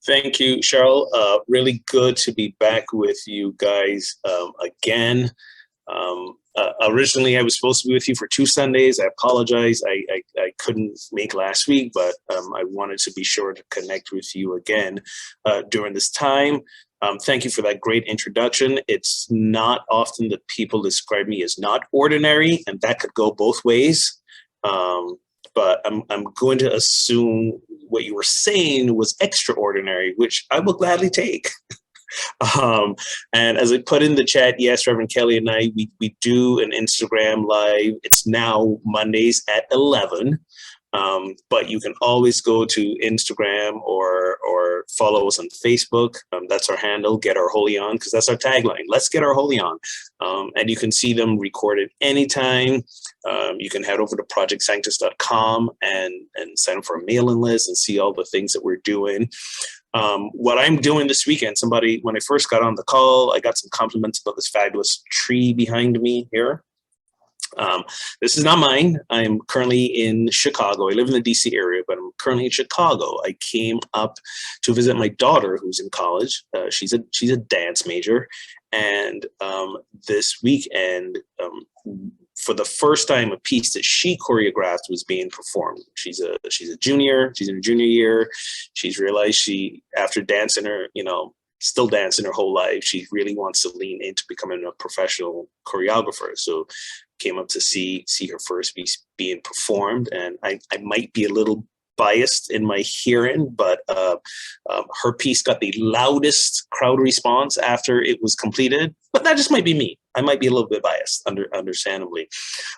Thank you, Cheryl. Really good to be back with you guys again. Originally, I was supposed to be with you for 2 Sundays. I apologize. I couldn't make last week, but I wanted to be sure to connect with you again during this time. Thank you for that great introduction. It's not often that people describe me as not ordinary, and that could go both ways. But I'm going to assume what you were saying was extraordinary, which I will gladly take. And as I put in the chat, yes, Reverend Kelly and I, we do an Instagram live. It's now Mondays at 11. But you can always go to Instagram or follow us on Facebook. That's our handle, Get Our Holy On, because that's our tagline. Let's get our holy on. And you can see them recorded anytime. You can head over to projectsanctus.com and sign up for a mailing list and see all the things that we're doing. What I'm doing this weekend, when I first got on the call, I got some compliments about this fabulous tree behind me here. This is not mine. I'm currently in Chicago. I live in the DC area, but I'm currently in Chicago. I came up to visit my daughter who's in college. She's a dance major. And this weekend, for the first time, a piece that she choreographed was being performed. She's a junior. She's in her junior year. She's realized after dancing still dancing her whole life, she really wants to lean into becoming a professional choreographer. So came up to see her first piece being performed, and I might be a little biased in my hearing, but her piece got the loudest crowd response after it was completed. But that just might be me. I might be a little bit biased, understandably.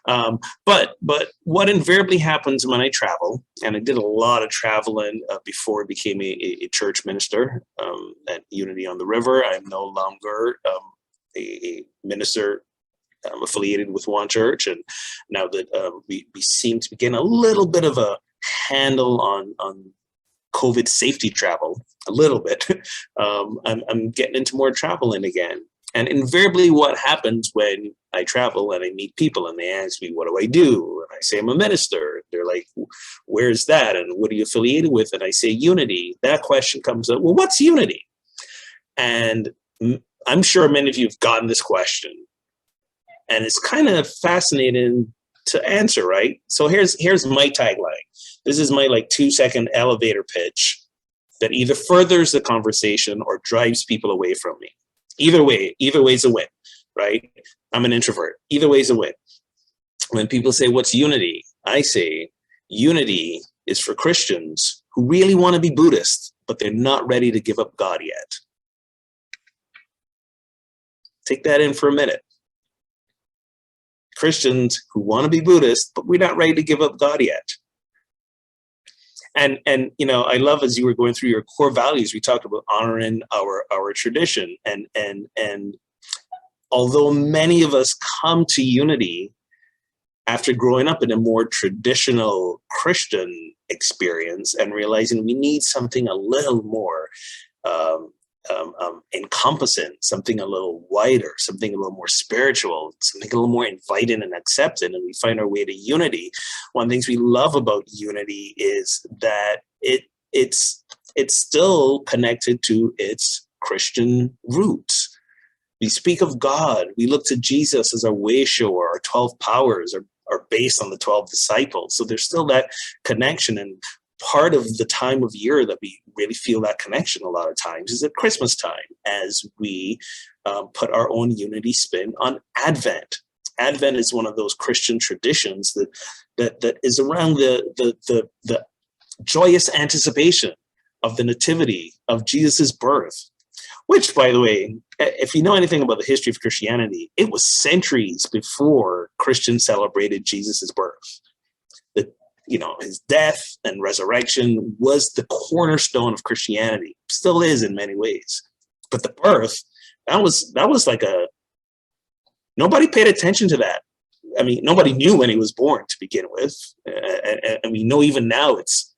But what invariably happens when I travel, and I did a lot of traveling before I became a church minister at Unity on the River. I'm no longer a minister affiliated with one church, and now that we seem to be getting a little bit of a handle on COVID safety travel, a little bit, I'm getting into more traveling again. And invariably what happens when I travel and I meet people and they ask me, what do I do? And I say, I'm a minister. They're like, where's that? And what are you affiliated with? And I say, Unity. That question comes up, well, what's Unity? And I'm sure many of you have gotten this question. And it's kind of fascinating to answer, right? So here's my tagline. This is my 2-second elevator pitch that either furthers the conversation or drives people away from me. Either way is a win, right? I'm an introvert. Either way is a win. When people say, what's Unity? I say, Unity is for Christians who really want to be Buddhist, but they're not ready to give up God yet. Take that in for a minute. Christians who want to be Buddhist, but we're not ready to give up God yet. And I love, as you were going through your core values, we talked about honoring our tradition. And although many of us come to Unity after growing up in a more traditional Christian experience and realizing we need something a little more encompassing, something a little wider, something a little more spiritual, something a little more inviting and accepting, and we find our way to Unity. One of the things we love about Unity is that it's still connected to its Christian roots. We speak of God. We look to Jesus as our way shower. Our 12 powers are based on the 12 disciples. So there's still that connection, and part of the time of year that we really feel that connection a lot of times is at Christmas time, as we put our own Unity spin on Advent. Advent is one of those Christian traditions that is around the joyous anticipation of the nativity of Jesus's birth, which, by the way, if you know anything about the history of Christianity, it was centuries before Christians celebrated Jesus's birth. His death and resurrection was the cornerstone of Christianity, still is in many ways. But the birth, that was nobody paid attention to that. I mean, nobody knew when he was born to begin with. And we know even now it's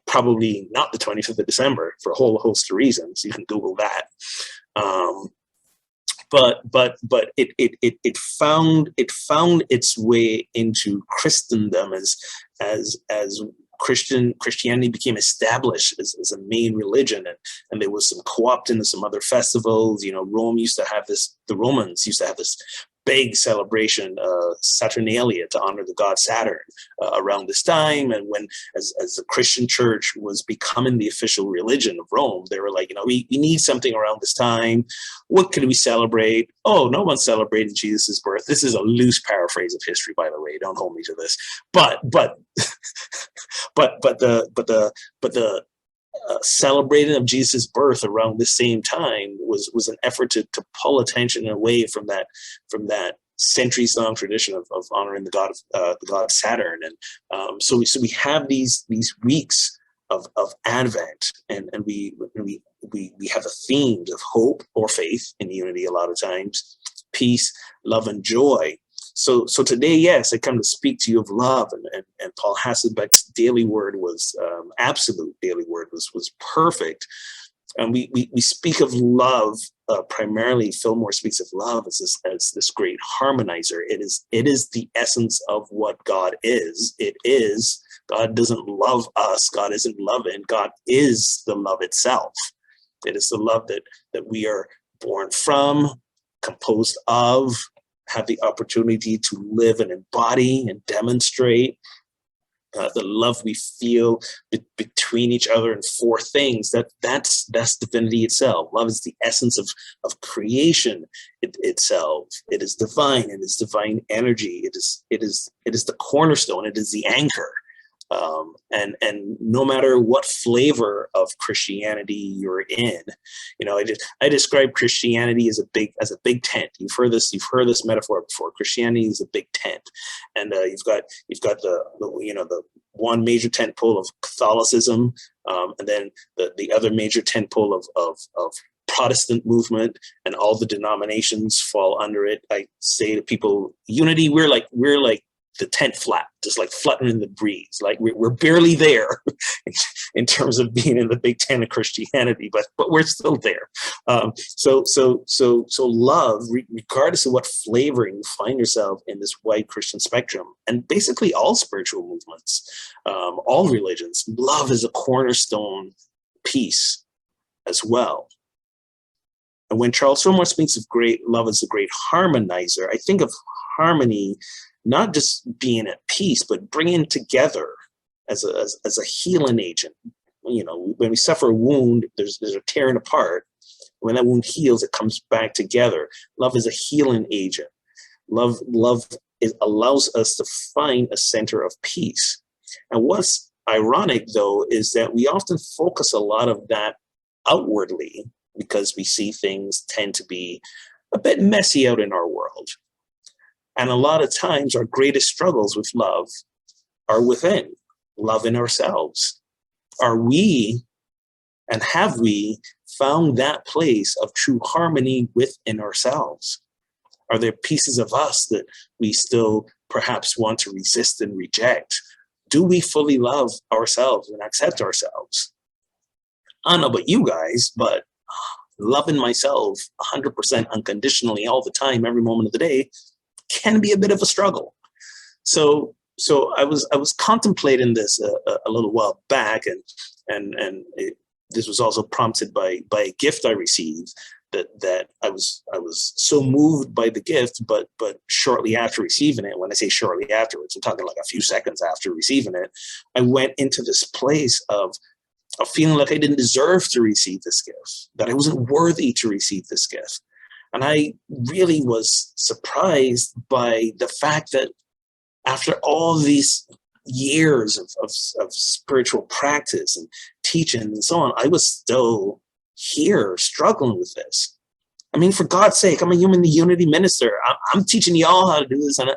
probably not the 25th of December for a whole host of reasons. You can Google that. But it found its way into Christendom as Christianity became established as a main religion, and there was some co-opting of some other festivals. The Romans used to have this big celebration, Saturnalia, to honor the god Saturn around this time. And when, as the Christian church was becoming the official religion of Rome, they were like, we need something around this time. What could we celebrate? Oh, no one celebrated Jesus's birth. This is a loose paraphrase of history, by the way. Don't hold me to this. But the celebrating of Jesus' birth around the same time was an effort to pull attention away from that centuries-long tradition of honoring the god Saturn. And so we have these weeks of Advent, and we have the themes of hope or faith in unity a lot of times, peace, love, and joy. So today, yes, I come to speak to you of love, and Paul Hasselbeck's daily word was absolute daily word was perfect. And we speak of love primarily. Fillmore speaks of love as this great harmonizer. It is the essence of what God is. It is. God doesn't love us. God isn't loving. God is the love itself. It is the love that we are born from, composed of, have the opportunity to live and embody and demonstrate. The love we feel between each other and for things, that's divinity itself. Love is the essence of creation itself. It is divine. It is divine energy. It is the cornerstone. It is the anchor. And no matter what flavor of Christianity you're in, I describe Christianity as a big tent. You've heard this metaphor before. Christianity is a big tent, and you've got the one major tent pole of Catholicism, and then the other major tent pole of Protestant movement, and all the denominations fall under it. I say to people, unity, we're like the tent flap, just like fluttering in the breeze. Like we're barely there in terms of being in the big tent of Christianity, but we're still there. So love, regardless of what flavoring you find yourself in this wide Christian spectrum, and basically all spiritual movements, all religions, love is a cornerstone piece as well. And when Charles Fillmore speaks of great love as a great harmonizer, I think of harmony not just being at peace, but bringing together as a healing agent. When we suffer a wound, there's a tearing apart. When that wound heals, it comes back together. Love is a healing agent. Love allows us to find a center of peace. And what's ironic, though, is that we often focus a lot of that outwardly because we see things tend to be a bit messy out in our world. And a lot of times our greatest struggles with love are within, love in ourselves. Are we, and have we, found that place of true harmony within ourselves? Are there pieces of us that we still perhaps want to resist and reject? Do we fully love ourselves and accept ourselves? I don't know about you guys, but loving myself 100% unconditionally all the time, every moment of the day, can be a bit of a struggle. So I was contemplating this a little while back, and this was also prompted by a gift I received that I was so moved by the gift, but shortly after receiving it, when I say shortly afterwards, I'm talking like a few seconds after receiving it, I went into this place of feeling like I didn't deserve to receive this gift, that I wasn't worthy to receive this gift. And I really was surprised by the fact that after all these years of spiritual practice and teaching and so on, I was still here struggling with this. I mean, for God's sake, I'm a human unity minister. I'm teaching y'all how to do this, and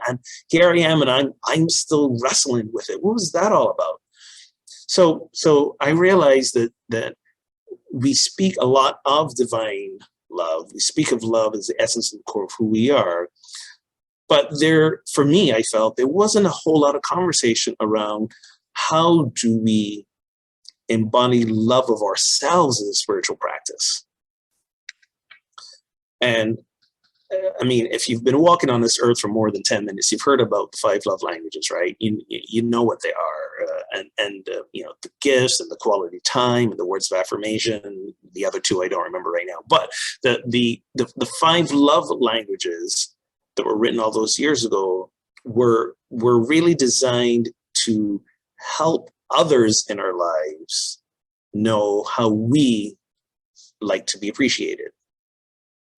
here I am, and I'm still wrestling with it. What was that all about? So I realized that we speak a lot of divine love. We speak of love as the essence and core of who we are. But for me, I felt there wasn't a whole lot of conversation around how do we embody love of ourselves as a spiritual practice. And I mean, if you've been walking on this earth for more than 10 minutes, you've heard about the 5 love languages, right? You know what they are. the gifts and the quality time and the words of affirmation. The other two I don't remember right now. But the 5 love languages that were written all those years ago were really designed to help others in our lives know how we like to be appreciated,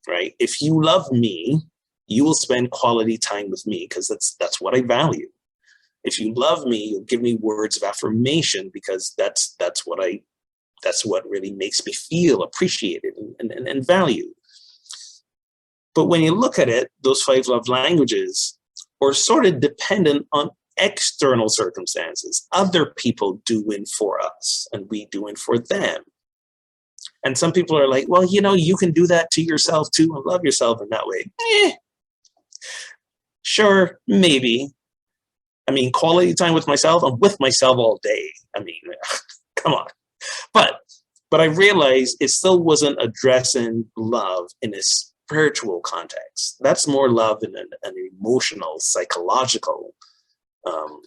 right? If you love me, you will spend quality time with me because that's what I value. If you love me, you'll give me words of affirmation because that's what really makes me feel appreciated and valued. But when you look at it, those 5 love languages are sort of dependent on external circumstances. Other people doing for us and we doing for them. And some people are like, well, you can do that to yourself too and love yourself in that way. Sure, maybe. I mean, quality time with myself, I'm with myself all day. I mean, come on. But I realized it still wasn't addressing love in a spiritual context. That's more love in an emotional, psychological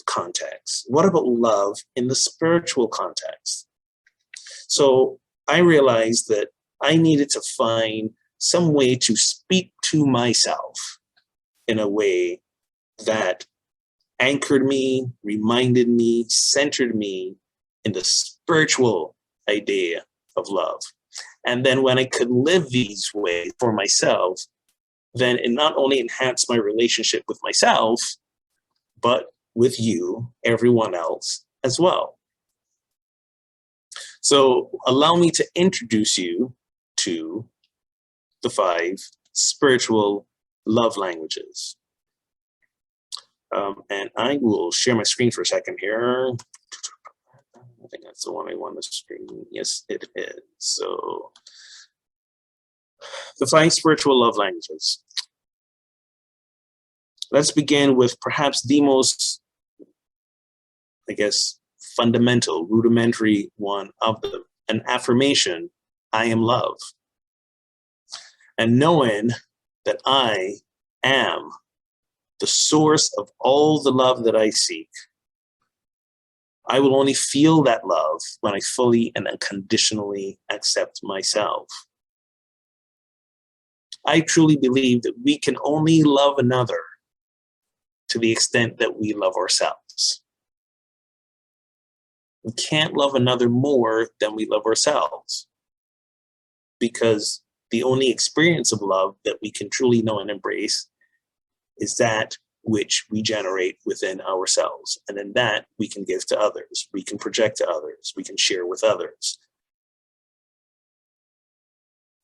context. What about love in the spiritual context? So I realized that I needed to find some way to speak to myself in a way that anchored me, reminded me, centered me in the spiritual idea of love. And then when I could live these ways for myself, then it not only enhanced my relationship with myself, but with you, everyone else as well. So allow me to introduce you to the 5 spiritual love languages. And I will share my screen for a second here. I think that's the one I want to screen. Yes, it is. So the 5 spiritual love languages. Let's begin with perhaps the most, fundamental, rudimentary one of them, an affirmation, I am love. And knowing that I am the source of all the love that I seek. I will only feel that love when I fully and unconditionally accept myself. I truly believe that we can only love another to the extent that we love ourselves. We can't love another more than we love ourselves, because the only experience of love that we can truly know and embrace is that which we generate within ourselves. And then that we can give to others, we can project to others, we can share with others.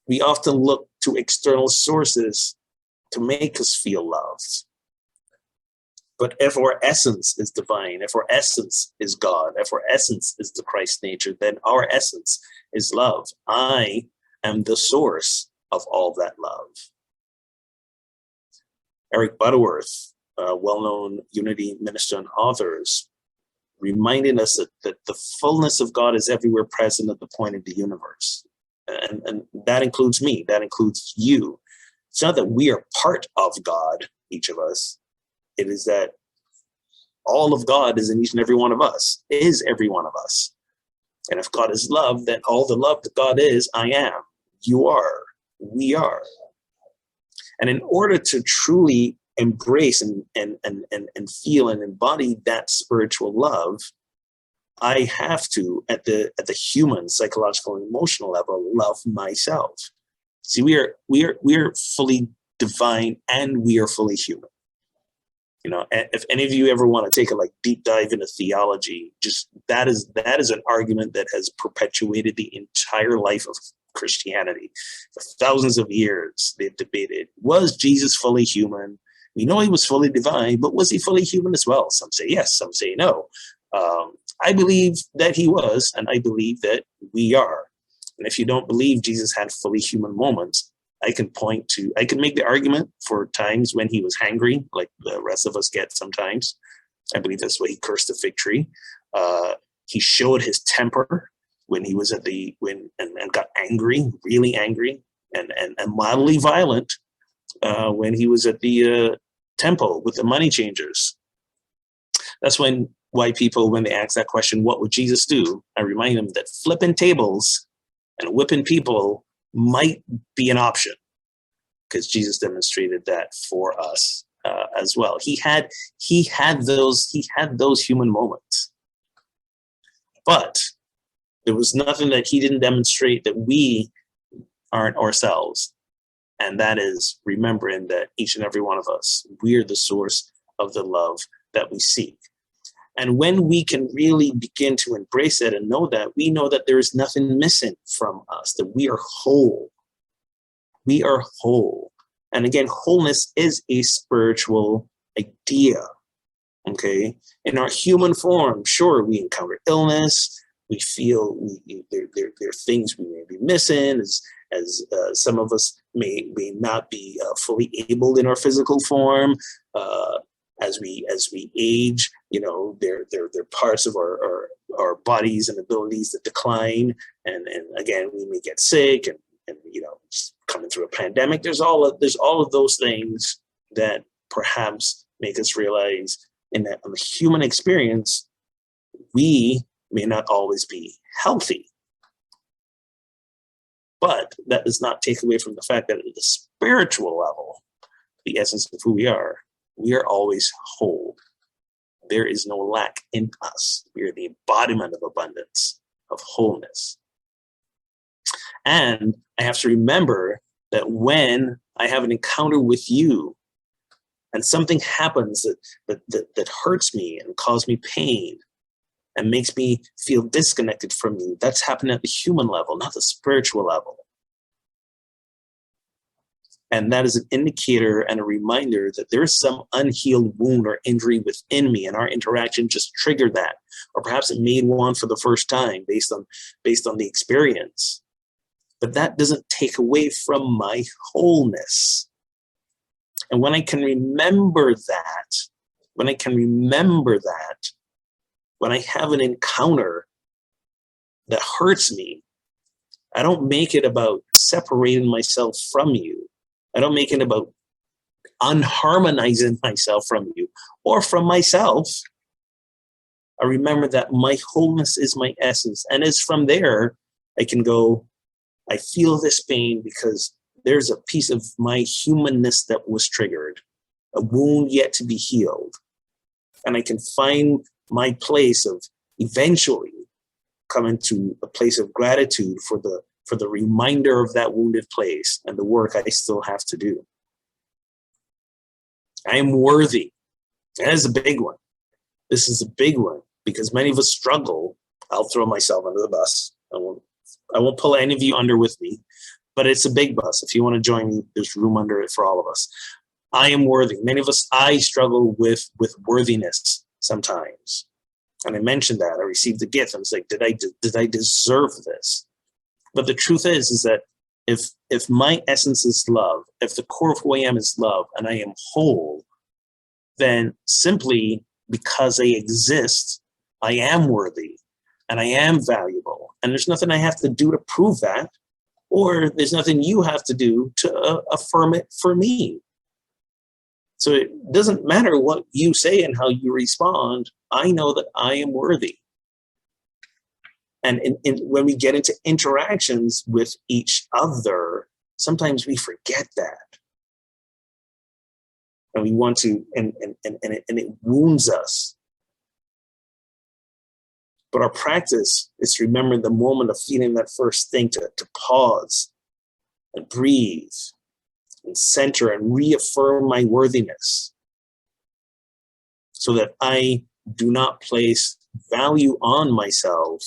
We often look to external sources to make us feel loved. But if our essence is divine, if our essence is God, if our essence is the Christ nature, then our essence is love. I am the source of all that love. Eric Butterworth, a well-known Unity minister and author, reminding us that the fullness of God is everywhere present at the point of the universe. And that includes me, that includes you. It's not that we are part of God, each of us. It is that all of God is in each and every one of us, is every one of us. And if God is love, then all the love that God is, I am, you are, we are. And in order to truly embrace and feel and embody that spiritual love, I have to, at the human, psychological, and emotional level, love myself. See, we are fully divine and we are fully human. You know, if any of you ever want to take a deep dive into theology, just that is an argument that has perpetuated the entire life of Christianity. For thousands of years, they've debated, was Jesus fully human? We know he was fully divine, but was he fully human as well? Some say yes, some say no. I believe that he was, and I believe that we are. And if you don't believe Jesus had fully human moments, I can make the argument for times when he was hangry, like the rest of us get sometimes. I believe that's why he cursed the fig tree. He showed his temper when he was and got angry, really angry, and mildly violent when he was at the temple with the money changers. That's when white people, when they ask that question, what would Jesus do? I remind them that flipping tables and whipping people might be an option, because Jesus demonstrated that for us as well. He had those human moments, but there was nothing that he didn't demonstrate that we aren't ourselves. And that is remembering that each and every one of us, we are the source of the love that we seek. And when we can really begin to embrace it and know that, we know that there is nothing missing from us, that we are whole. We are whole. And again, wholeness is a spiritual idea, okay? In our human form, sure, we encounter illness, we feel there are things we may be missing, as some of us may not be fully able in our physical form. As we age, there are parts of our bodies and abilities that decline, and again, we may get sick, and just coming through a pandemic. There's all of those things that perhaps make us realize in the human experience, we may not always be healthy. But that does not take away from the fact that at the spiritual level, the essence of who we are always whole. There is no lack in us. We are the embodiment of abundance, of wholeness. And I have to remember that when I have an encounter with you and something happens that hurts me and causes me pain and makes me feel disconnected from you, that's happening at the human level, not the spiritual level. And that is an indicator and a reminder that there is some unhealed wound or injury within me, and our interaction just triggered that. Or perhaps it made one for the first time based on the experience. But that doesn't take away from my wholeness. And when I can remember that, when I have an encounter that hurts me, I don't make it about separating myself from you. I don't make it about unharmonizing myself from you or from myself. I remember that my wholeness is my essence. And it's from there, I can go, I feel this pain because there's a piece of my humanness that was triggered, a wound yet to be healed. And I can find my place of eventually coming to a place of gratitude for the reminder of that wounded place and the work I still have to do. I am worthy. That is a big one. This is a big one because many of us struggle. I'll throw myself under the bus. I won't pull any of you under with me, but it's a big bus. If you want to join me, there's room under it for all of us. I am worthy. Many of us, I struggle with worthiness sometimes. And I mentioned that. I received the gift. I was like, did I deserve this? But the truth is that if my essence is love, if the core of who I am is love, and I am whole, then simply because I exist, I am worthy and I am valuable. And there's nothing I have to do to prove that, or there's nothing you have to do to affirm it for me. So it doesn't matter what you say and how you respond. I know that I am worthy. And when we get into interactions with each other, sometimes we forget that. And we want to, and it wounds us. But our practice is remembering the moment of feeling that first thing to pause and breathe and center and reaffirm my worthiness so that I do not place value on myself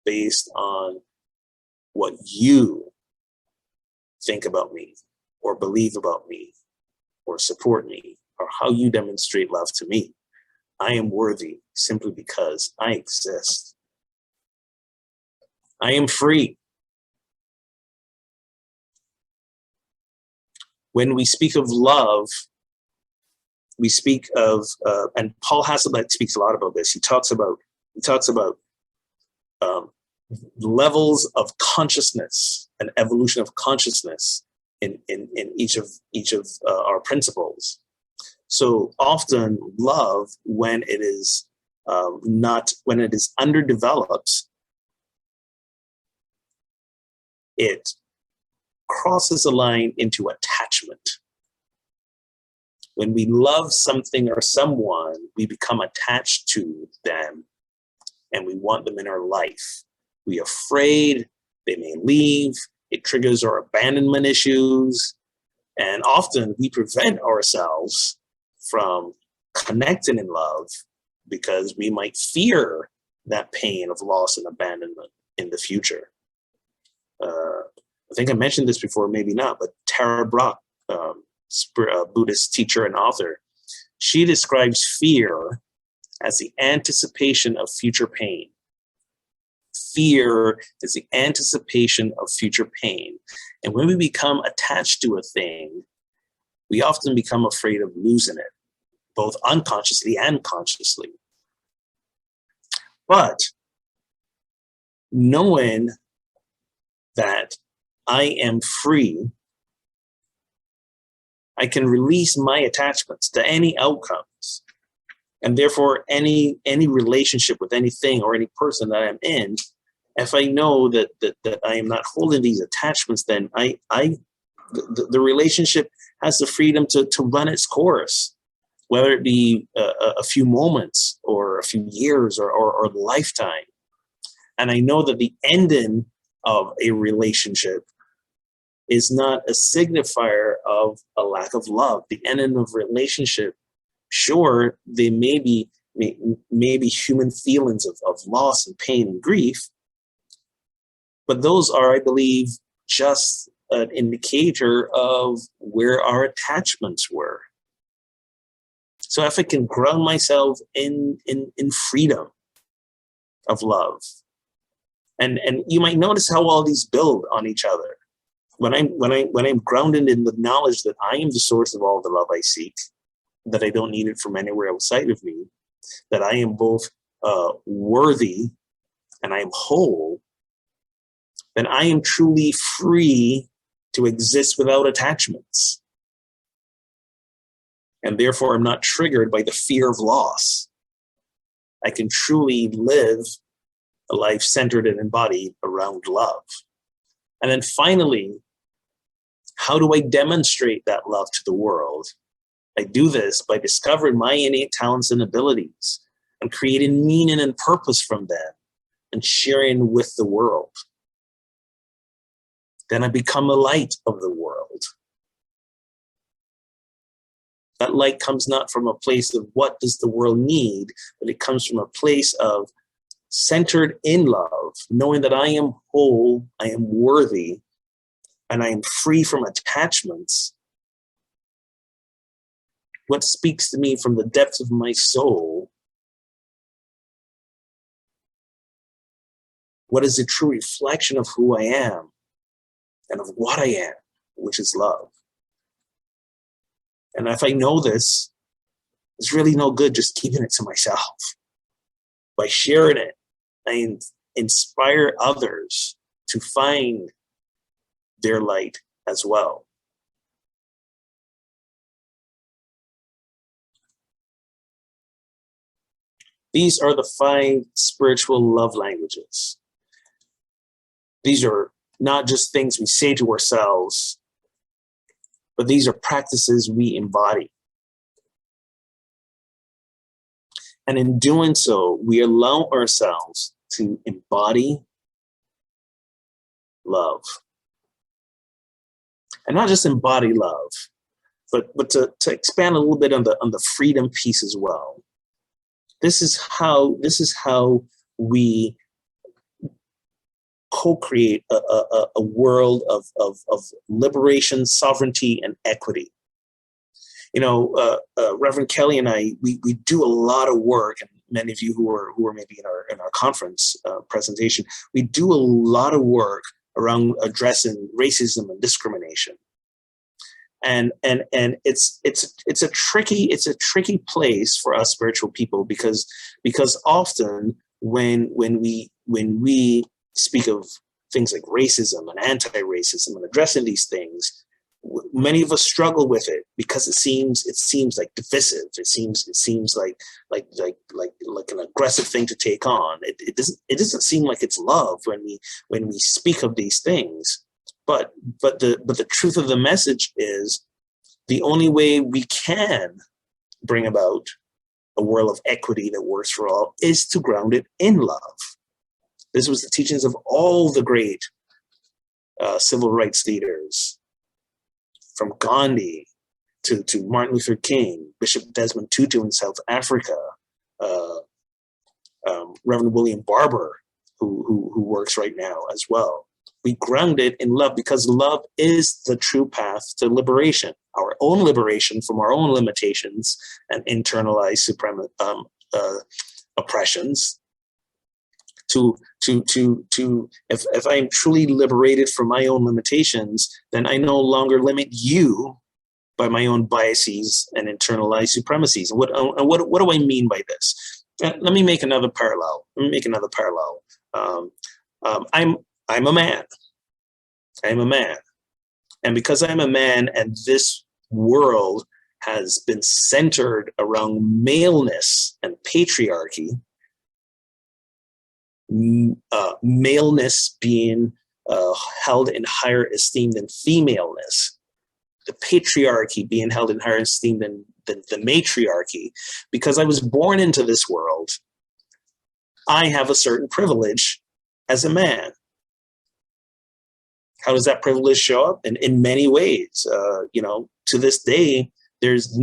based on what you think about me or believe about me or support me or how you demonstrate love to me. I am worthy simply because I exist. I am free. When we speak of love, we speak of, and Paul Hasselbeck speaks a lot about this. He talks about levels of consciousness and evolution of consciousness in each of our principles. So often love, when it is not when it is underdeveloped, it crosses a line into attachment. When we love something or someone, we become attached to them and we want them in our life. We're afraid they may leave. It triggers our abandonment issues. And often we prevent ourselves from connecting in love because we might fear that pain of loss and abandonment in the future. I think I mentioned this before, maybe not, but Tara Brach, Buddhist teacher and author, she describes fear as the anticipation of future pain. Fear is the anticipation of future pain. And when we become attached to a thing, we often become afraid of losing it, both unconsciously and consciously. But knowing that I am free, I can release my attachments to any outcomes. And therefore, any relationship with anything or any person that I'm in, if I know that I am not holding these attachments, then the relationship has the freedom to run its course, whether it be a few moments or a few years or a lifetime. And I know that the ending of a relationship is not a signifier of a lack of love. The ending of relationship, sure, they may be human feelings of loss and pain and grief, but those are, I believe, just an indicator of where our attachments were. So if I can ground myself in freedom of love, and you might notice how all these build on each other. When I'm grounded in the knowledge that I am the source of all the love I seek, that I don't need it from anywhere outside of me, that I am both worthy and I am whole, then I am truly free to exist without attachments. And therefore, I'm not triggered by the fear of loss. I can truly live a life centered and embodied around love. And then finally, how do I demonstrate that love to the world? I do this by discovering my innate talents and abilities and creating meaning and purpose from them and sharing with the world. Then I become a light of the world. That light comes not from a place of what does the world need, but it comes from a place of centered in love, knowing that I am whole, I am worthy, and I am free from attachments. What speaks to me from the depths of my soul? What is a true reflection of who I am and of what I am, which is love. And if I know this, it's really no good just keeping it to myself. By sharing it, I inspire others to find their light as well. These are the 5 spiritual love languages. These are not just things we say to ourselves, but these are practices we embody. And in doing so, we allow ourselves to embody love. And not just embody love, but to expand a little bit on the freedom piece as well. This is how we co-create a world of liberation, sovereignty, and equity. You know, Reverend Kelly and I, we do a lot of work, and many of you who are maybe in our conference presentation, we do a lot of work around addressing racism and discrimination. And it's a tricky place for us spiritual people because often when we speak of things like racism and anti-racism and addressing these things, many of us struggle with it because it seems like divisive. It seems like an aggressive thing to take on. It doesn't seem like it's love when we speak of these things. But the truth of the message is, the only way we can bring about a world of equity that works for all is to ground it in love. This was the teachings of all the great civil rights leaders, from Gandhi to Martin Luther King, Bishop Desmond Tutu in South Africa, Reverend William Barber, who works right now as well. We ground it in love, because love is the true path to liberation, our own liberation from our own limitations and internalized oppressions. If I'm truly liberated from my own limitations, then I no longer limit you by my own biases and internalized supremacies. And what do I mean by this? Let me make another parallel. I'm a man. I'm a man. And because I'm a man, and this world has been centered around maleness and patriarchy, maleness being held in higher esteem than femaleness, the patriarchy being held in higher esteem than the matriarchy, because I was born into this world, I have a certain privilege as a man. How does that privilege show up? In many ways. To this day, there's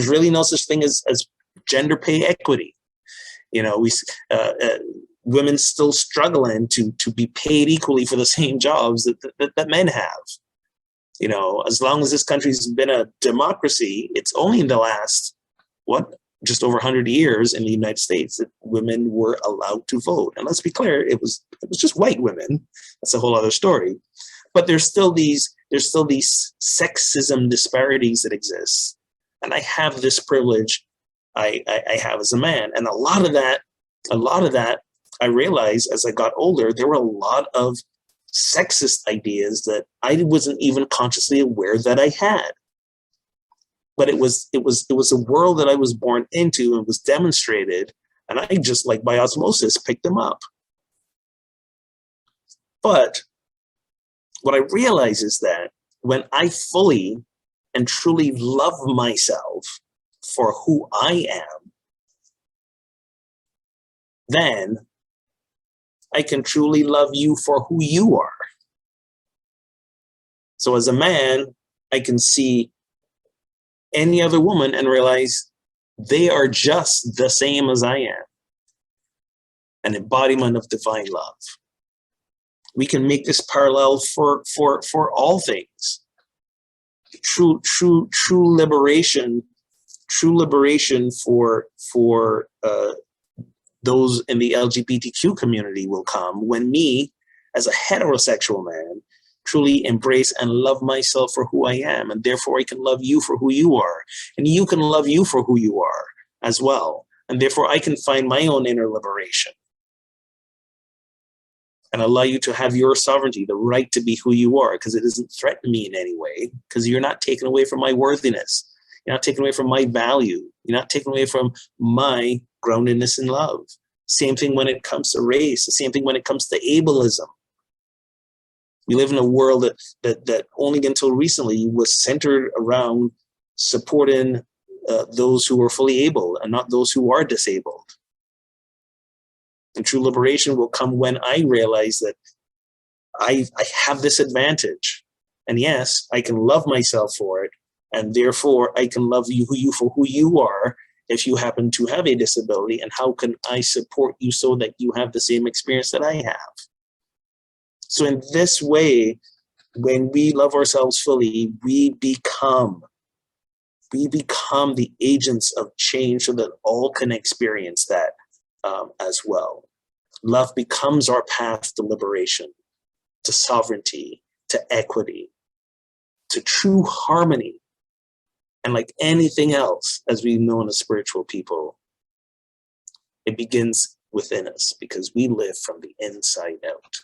really no such thing as gender pay equity. Women still struggling to be paid equally for the same jobs that men have. As long as this country's been a democracy, it's only in the last, just over 100 years in the United States that women were allowed to vote. And let's be clear, it was just white women. That's a whole other story. But there's still these sexism disparities that exist. And I have this privilege I have as a man. And a lot of that, I realized as I got older, there were a lot of sexist ideas that I wasn't even consciously aware that I had. But it was a world that I was born into and was demonstrated, and I just, like by osmosis, picked them up. But what I realize is that when I fully and truly love myself for who I am, then I can truly love you for who you are. So as a man, I can see any other woman and realize they are just the same as I am. An embodiment of divine love. We can make this parallel for all things. True liberation for those in the LGBTQ community will come when me, as a heterosexual man, truly embrace and love myself for who I am, and therefore I can love you for who you are, and you can love you for who you are as well, and therefore I can find my own inner liberation and allow you to have your sovereignty, the right to be who you are, because it doesn't threaten me in any way, because you're not taken away from my worthiness. You're not taken away from my value. You're not taken away from my groundedness in love. Same thing when it comes to race. The same thing when it comes to ableism. We live in a world that only until recently was centered around supporting those who are fully able and not those who are disabled. And true liberation will come when I realize that I have this advantage. And yes, I can love myself for it. And therefore, I can love you for who you are if you happen to have a disability. And how can I support you so that you have the same experience that I have? So in this way, when we love ourselves fully, we become the agents of change so that all can experience that as well. Love becomes our path to liberation, to sovereignty, to equity, to true harmony. And like anything else, as we know as spiritual people, it begins within us because we live from the inside out.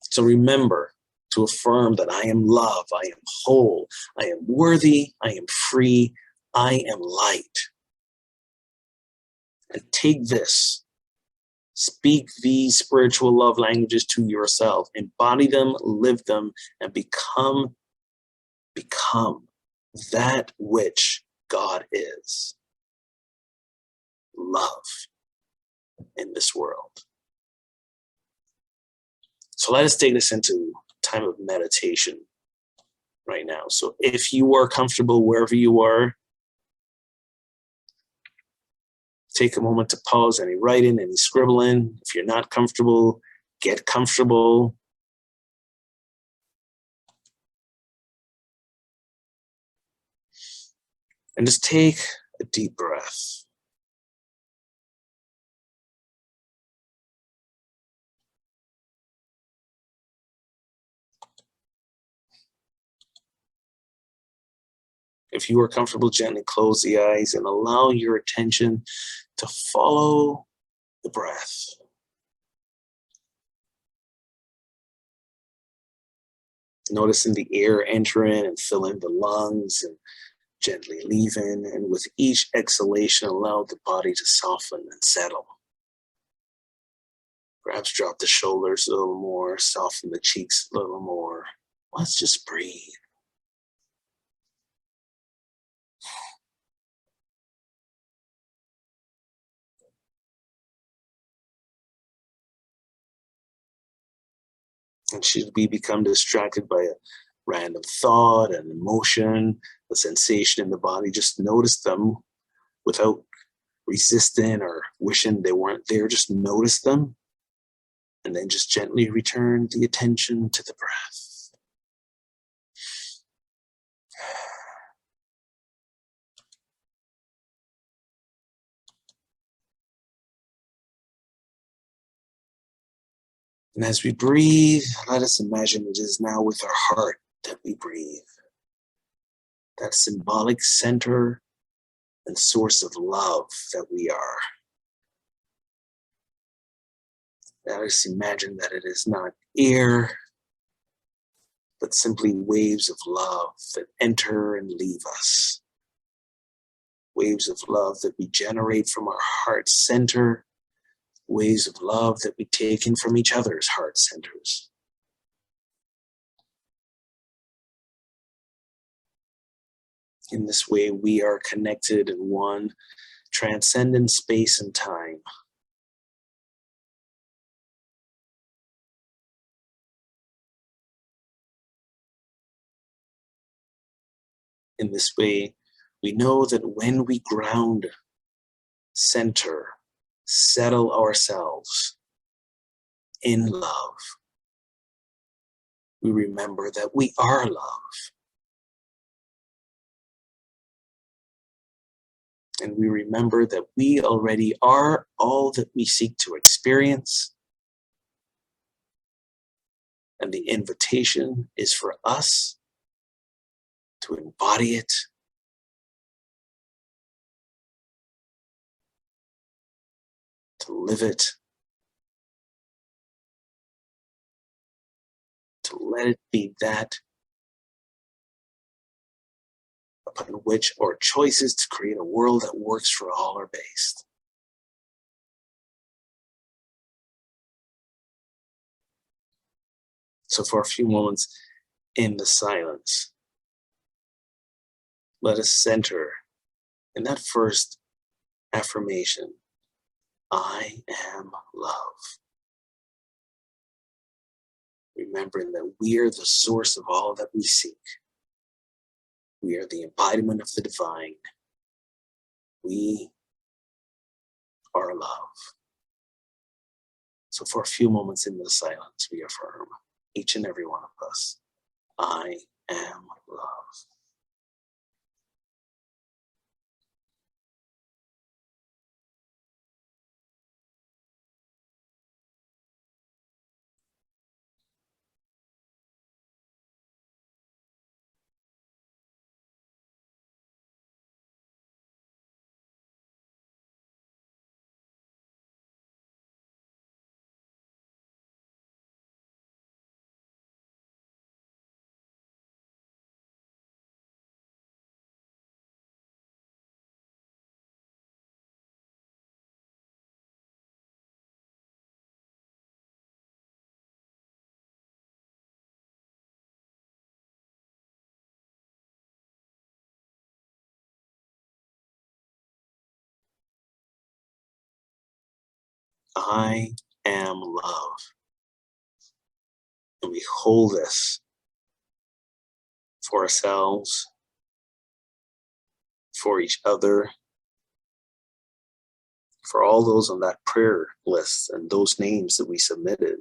So remember, to affirm that I am love, I am whole, I am worthy, I am free, I am light. And take this, speak these spiritual love languages to yourself, embody them, live them, and become that which God is. Love in this world. So let us take this into time of meditation right now. So if you are comfortable wherever you are, take a moment to pause any writing, any scribbling. If you're not comfortable, get comfortable. And just take a deep breath. If you are comfortable, gently close the eyes and allow your attention to follow the breath. Noticing the air entering and filling the lungs and gently leaving. And with each exhalation, allow the body to soften and settle. Perhaps drop the shoulders a little more, soften the cheeks a little more. Let's just breathe. And should we become distracted by a random thought, an emotion, a sensation in the body, just notice them without resisting or wishing they weren't there. Just notice them and then just gently return the attention to the breath. And as we breathe, let us imagine it is now with our heart that we breathe. That symbolic center and source of love that we are. Let us imagine that it is not air, but simply waves of love that enter and leave us. Waves of love that we generate from our heart center, waves of love that we take in from each other's heart centers. In this way, we are connected in one transcendent space and time. In this way, we know that when we ground, center, settle ourselves in love, we remember that we are love. And we remember that we already are all that we seek to experience. And the invitation is for us to embody it, to live it, to let it be that upon which our choices to create a world that works for all are based. So for a few moments in the silence, let us center in that first affirmation, I am love. Remembering that we are the source of all that we seek. We are the embodiment of the divine. We are love. So for a few moments in the silence, we affirm, each and every one of us, I am love. I am love. And we hold this for ourselves, for each other, for all those on that prayer list and those names that we submitted.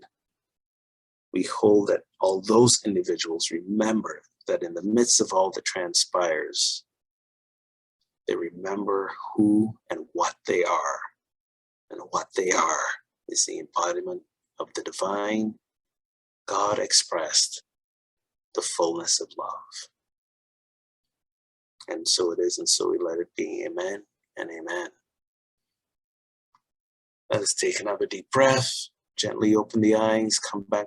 We hold that all those individuals remember that in the midst of all that transpires, they remember who and what they are. And what they are is the embodiment of the divine God expressed, the fullness of love. And so it is, and so we let it be. Amen and amen. Let us take another deep breath, gently open the eyes, come back